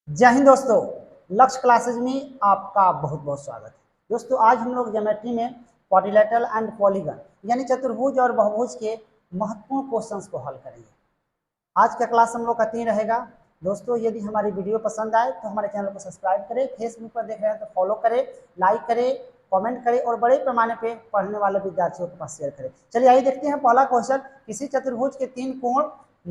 जय हिंद दोस्तों। लक्ष्य क्लासेज में आपका बहुत बहुत स्वागत है। दोस्तों आज हम लोग ज्योमेट्री में क्वाड्रिलेटरल एंड पॉलीगन यानी चतुर्भुज और बहुभुज के महत्वपूर्ण क्वेश्चंस को हल करेंगे। आज का क्लास हम लोग का 3 रहेगा। दोस्तों यदि हमारी वीडियो पसंद आए तो हमारे चैनल को सब्सक्राइब करें, फेसबुक पर देख रहे हैं तो फॉलो करें, लाइक करें, कमेंट करें और बड़े पैमाने पे पढ़ने वाले विद्यार्थियों के पास शेयर करें। चलिए आइए देखते हैं पहला क्वेश्चन। किसी चतुर्भुज के 3 कोण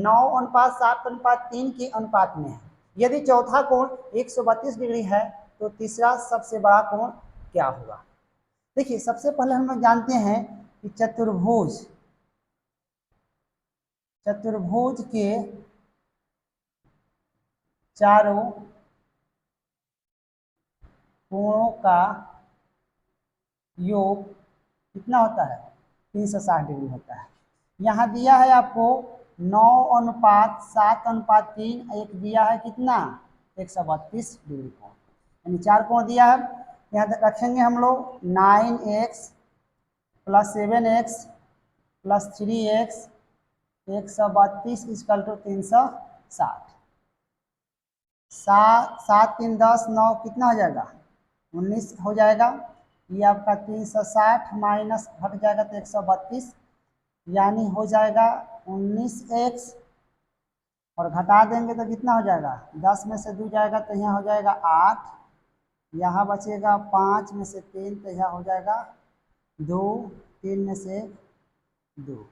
9:7:3 के अनुपात में है। यदि चौथा कोण 132 डिग्री है तो तीसरा सबसे बड़ा कोण क्या होगा। देखिए सबसे पहले हम लोग जानते हैं कि चतुर्भुज के चारों कोणों का योग कितना होता है, 360 डिग्री होता है। यहाँ दिया है आपको 9:7:3, एक दिया है कितना 132 डिग्री कोण, यानी 4 कोण दिया है। यहाँ रखेंगे हम लोग 9x + 7x + 3x 132 = 360। 7 3 10 9 कितना हो जाएगा 19 हो जाएगा। ये आपका 360 माइनस घट जाएगा तो 132, यानी हो जाएगा 19x और घटा देंगे तो कितना हो जाएगा 10 में से 2 जाएगा तो यहाँ हो जाएगा 8, यहाँ बचेगा 5 में से 3 तो यहाँ हो जाएगा 2, 3 में से 2।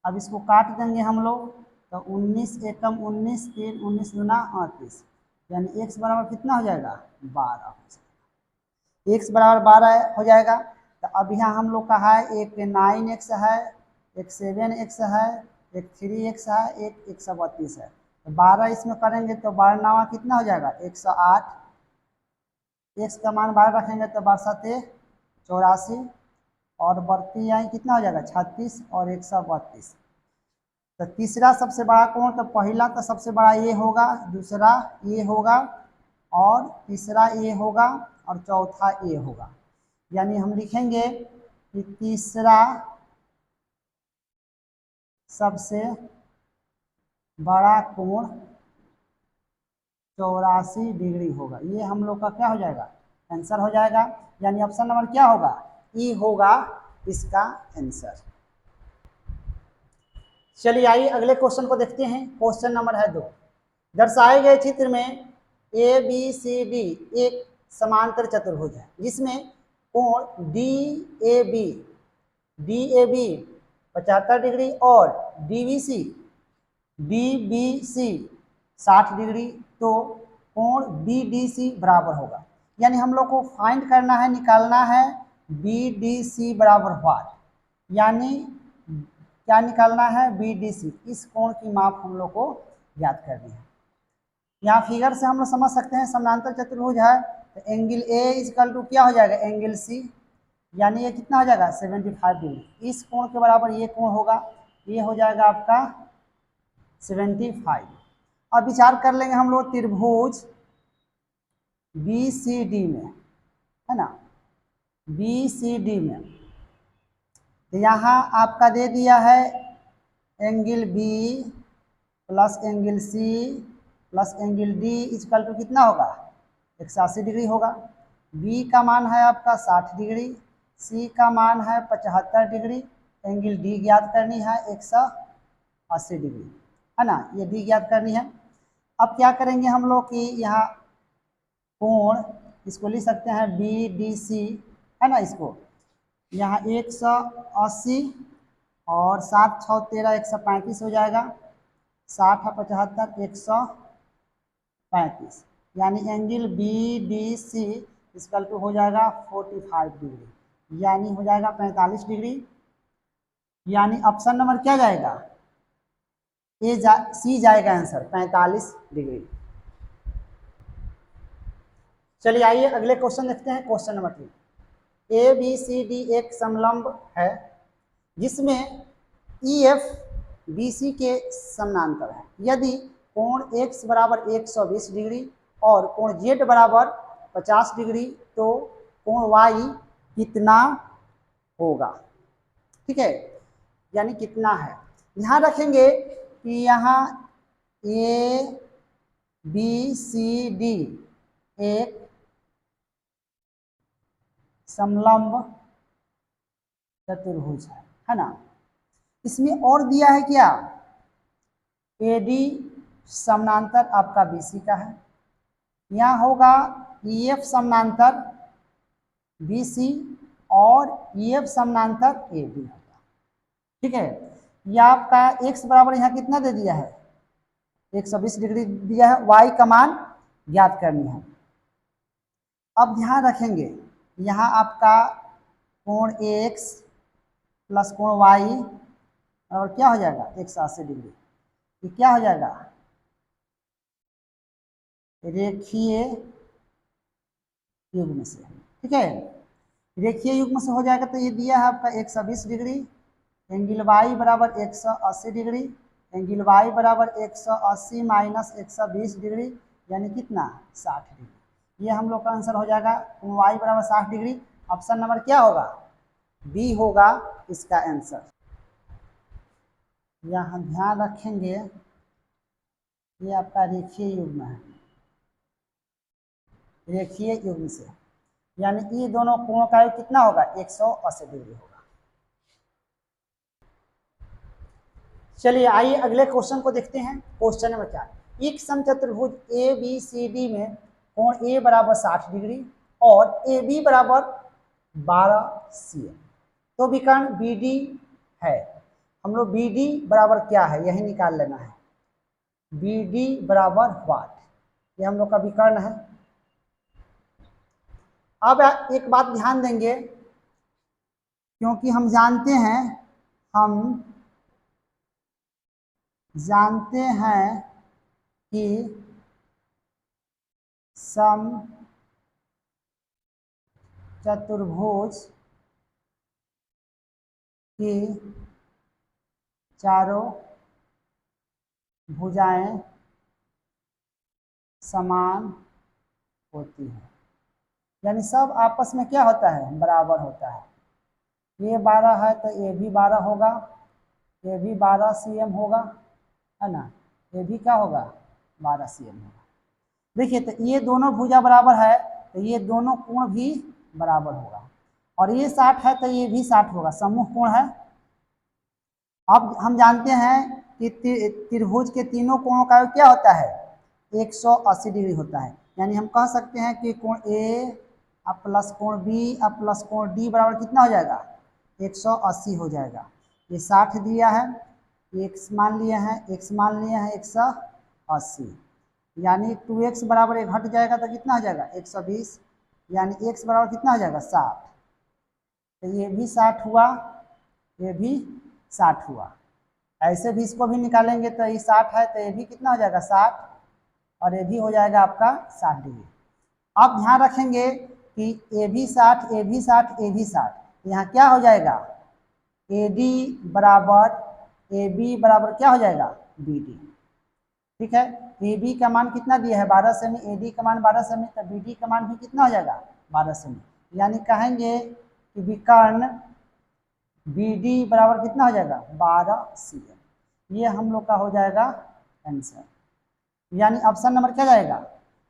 अब इसको काट देंगे हम लोग तो 19 एकम 19, 3 19 दूना 38, यानी x बराबर कितना हो जाएगा 12 हो जाएगा। x बराबर 12 हो जाएगा। तो अब यहाँ हम लोग का है एक 9x है, एक 7x है, एक 3x है, एक 132 है। तो 12 इसमें करेंगे तो 12 9 कितना हो जाएगा 108। x का मान 12 रखेंगे तो 12 84 और बढ़ती आई कितना हो जाएगा 36 और 132। तो तीसरा सबसे बड़ा कोण, तो पहला तो सबसे बड़ा ये होगा, दूसरा ये होगा और तीसरा ये होगा और चौथा ये होगा। यानी हम लिखेंगे कि तीसरा सबसे बड़ा कोण 84 डिग्री होगा। ये हम लोग का क्या हो जाएगा आंसर हो जाएगा, यानी ऑप्शन नंबर क्या होगा ई होगा इसका आंसर। चलिए आइए अगले क्वेश्चन को देखते हैं। क्वेश्चन नंबर है 2। दर्शाए गए चित्र में ए बी सी डी एक समांतर चतुर्भुज है जिसमें कोण डी ए बी 75 डिग्री और डीबीसी 60 डिग्री, तो कोण बीडीसी बराबर होगा। यानी हम लोग को फाइंड करना है, निकालना है बीडीसी बराबर व्हाट, यानी क्या निकालना है बीडीसी, इस कोण की माप हम लोग को याद करनी है। यहाँ फिगर से हम लोग समझ सकते हैं समानांतर चतुर्भुज है तो एंगल ए इक्वल टू क्या हो जाएगा एंगल सी, यानी ये कितना हो जाएगा 75 डिग्री। इस कोण के बराबर ये कोण होगा, ये हो जाएगा आपका 75। अब विचार कर लेंगे हम लोग त्रिभुज बी सी डी में, है ना, बी सी डी में तो यहाँ आपका दे दिया है angle B plus angle C plus angle D equal to कितना होगा 180 डिग्री होगा। बी का मान है आपका 60 डिग्री, सी का मान है 75 डिग्री, एंगल डी ज्ञात करनी है 180 डिग्री, है ना, ये डी ज्ञात करनी है। अब क्या करेंगे हम लोग कि यहाँ कोण इसको लिख सकते हैं बी डी सी, है ना, इसको यहाँ 180 और 7 6 13 135 हो जाएगा, 60 है 75 135, यानी angle B D C equal to हो जाएगा 45 डिग्री, यानी हो जाएगा 45 डिग्री। यानी ऑप्शन नंबर क्या जाएगा सी जाएगा आंसर 45 डिग्री। चलिए आइए अगले क्वेश्चन देखते हैं। Question number 3। A B C D एक समलंब है जिसमें ई एफ बी सी के समानांतर है। यदि कोण x बराबर 120 डिग्री और कोण z बराबर 50 डिग्री तो कोण y कितना होगा। ठीक है, यानी कितना है। ध्यान रखेंगे कि यहाँ ए BCD एक समलंब चतुर्भुज है ना। इसमें और दिया है क्या, AD समानांतर आपका BC का है, यहाँ होगा EF समानांतर BC और EF समानांतर AB होगा। ठीक है, यह आपका x बराबर यहाँ कितना दे दिया है, 120 डिग्री दिया है, y का मान ज्ञात करनी है। अब ध्यान रखेंगे यहाँ आपका कोण x प्लस कोण y और क्या हो जाएगा 180 डिग्री, ये क्या हो जाएगा, रेखीय युग्म से। ठीक है, रेखीय युग्म से हो जाएगा तो ये दिया है आपका 120 डिग्री, एंगल y बराबर 180 डिग्री, एंगल y बराबर 180 माइनस 120 डिग्री यानी कितना 60 डिग्री। ये हम लोग का आंसर हो जाएगा, y बराबर 60 डिग्री। ऑप्शन नंबर क्या होगा, बी होगा इसका आंसर। यहाँ ध्यान रखेंगे ये आपका रेखीय युग्म है, रेखीय युग्म से यानी ये दोनों कोणों का योग कितना होगा 180 डिग्री होगा। चलिए आइए अगले क्वेश्चन को देखते हैं। क्वेश्चन नंबर 4, एक समचतुर्भुज ABCD में कोण A बराबर 60 डिग्री और AB बराबर 12 cm, तो विकर्ण BD है। हम लोग BD बराबर क्या है यही निकाल लेना है, BD बराबर वाट, ये हम लोग का विकर्ण है। अब एक बात ध्यान देंगे, क्योंकि हम जानते हैं कि सम चतुर्भुज की चारों भुजाएं समान होती हैं, यानी सब आपस में क्या होता है बराबर होता है। ये 12 है तो ये भी 12 होगा, ये भी 12 cm होगा है ना, ये भी क्या होगा 12 cm होगा। देखिए तो ये दोनों भुजा बराबर है तो ये दोनों कोण भी बराबर होगा, और ये 60 है तो ये भी 60 होगा, समूह कोण है। अब हम जानते हैं कि त्रिभुज के तीनों कोणों का क्या होता है 180 डिग्री होता है, यानी हम कह सकते हैं कि कोण A अब प्लस कोण B अब प्लस कोण D बराबर कितना हो जाएगा 180 हो जाएगा। ये 60 दिया है, x मान लिया है, x मान लिया है 180, यानी 2x बराबर एक घट जाएगा तो कितना हो जाएगा 120, यानी x बराबर कितना हो जाएगा 60, तो ये भी 60 हुआ, ये भी 60 हुआ। ऐसे भी इसको भी निकालेंगे तो ये 60 है तो ये भी कितना हो जाएगा 60, और ये भी हो जाएगा आपका 60 डिग्री। अब ध्यान रखेंगे कि ये भी 60, ये भी 60, ये भी 60, यहाँ क्या हो जाएगा AD बराबर AB बराबर क्या हो जाएगा BD। ठीक है, AB का मान कितना दिया है 12 सेमी, AD का मान 12 सेमी, तो BD का मान भी कितना हो जाएगा 12 सेमी, यानी कहेंगे कि विकर्ण BD बराबर कितना हो जाएगा 12 cm। ये हम लोग का हो जाएगा आंसर, यानी ऑप्शन नंबर क्या जाएगा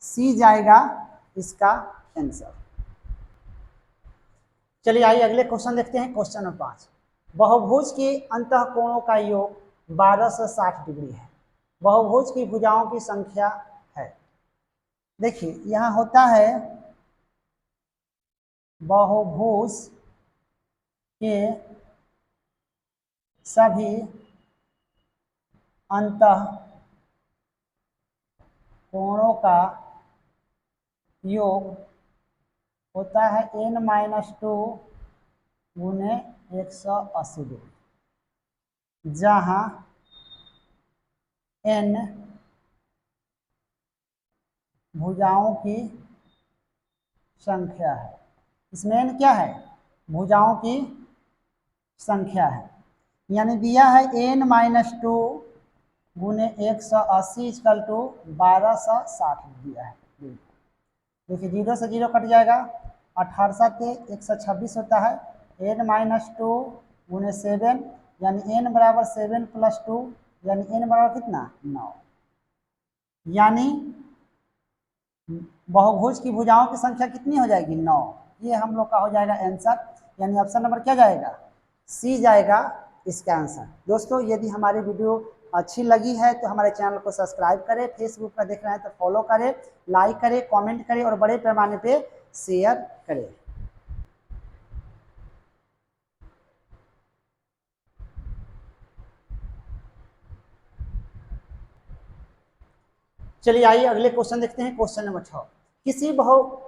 C जाएगा इसका आंसर। चलिए आइए अगले क्वेश्चन देखते हैं। क्वेश्चन नंबर 5, बहुभुज के अंतः कोणों का योग 12 से 60 डिग्री है, बहुभुज की भुजाओं की संख्या है। देखिए यहाँ होता है बहुभुज के सभी अंतः कोणों का योग होता है n-2 गुने 180 डिग्री, जहाँ n भुजाओं की संख्या है। इसमें n क्या है भुजाओं की संख्या है, यानी दिया है n-2 गुने 180 इक्वल टू 1260 दिया है। देखिए 0 से 0 कट जाएगा, 18 से 126 होता है, n-2 गुने 7 यानी n बराबर 7 + 2 यानी n बराबर कितना 9, यानी बहुभुज की भुजाओं की संख्या कितनी हो जाएगी 9। ये हम लोग का हो जाएगा आंसर, यानी ऑप्शन नंबर क्या जाएगा, सी जाएगा इसका आंसर। दोस्तों यदि हमारी वीडियो अच्छी लगी है तो हमारे चैनल को सब्सक्राइब करें, फेसबुक पर देख रहे हैं तो फॉलो करें, लाइक करें, कमेंट करें और बड़े पैमाने पे शेयर करें। चलिए आइए अगले क्वेश्चन देखते हैं। क्वेश्चन नंबर 6, किसी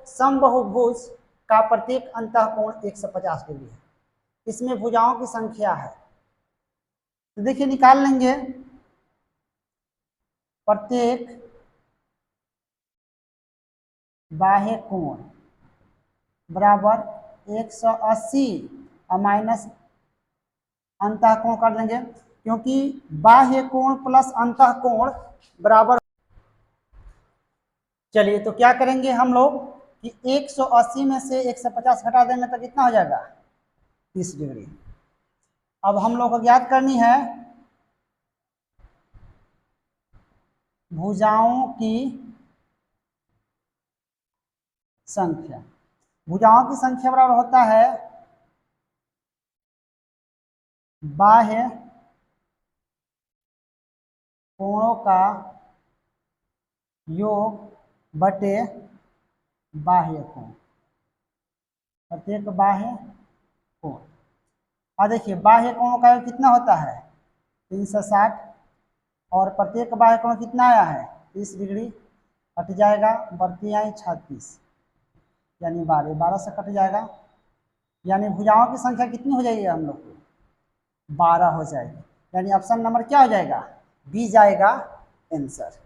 समबाहुभुज का प्रत्येक अंतःकोण 150 डिग्री है, इसमें भुजाओं की संख्या है। तो देखिए निकाल लेंगे, प्रत्येक बाह्य कोण बराबर 180 और माइनस अंतःकोण कर लेंगे, क्योंकि बाह्य कोण प्लस अंतःकोण बराबर। चलिए तो क्या करेंगे हम लोग कि 180 में से 150 घटा देंगे तो कितना हो जाएगा 30 डिग्री। अब हम लोग को ज्ञात करनी है भुजाओं की संख्या। भुजाओं की संख्या बराबर होता है बाह्य कोणों का योग बटे बाह्य कोण, प्रत्येक बाह्य कोण। और देखिए बाह्य कोणों का योग कितना होता है 360, और प्रत्येक बाह्य कोण कितना आया है 30 डिग्री, कट जाएगा, बढ़ती आई 36 यानी 12, 12 से कट जाएगा, यानी भुजाओं की संख्या कितनी हो जाएगी हम लोग को 12 हो जाएगी, यानी ऑप्शन नंबर क्या हो जाएगा बी जाएगा आंसर।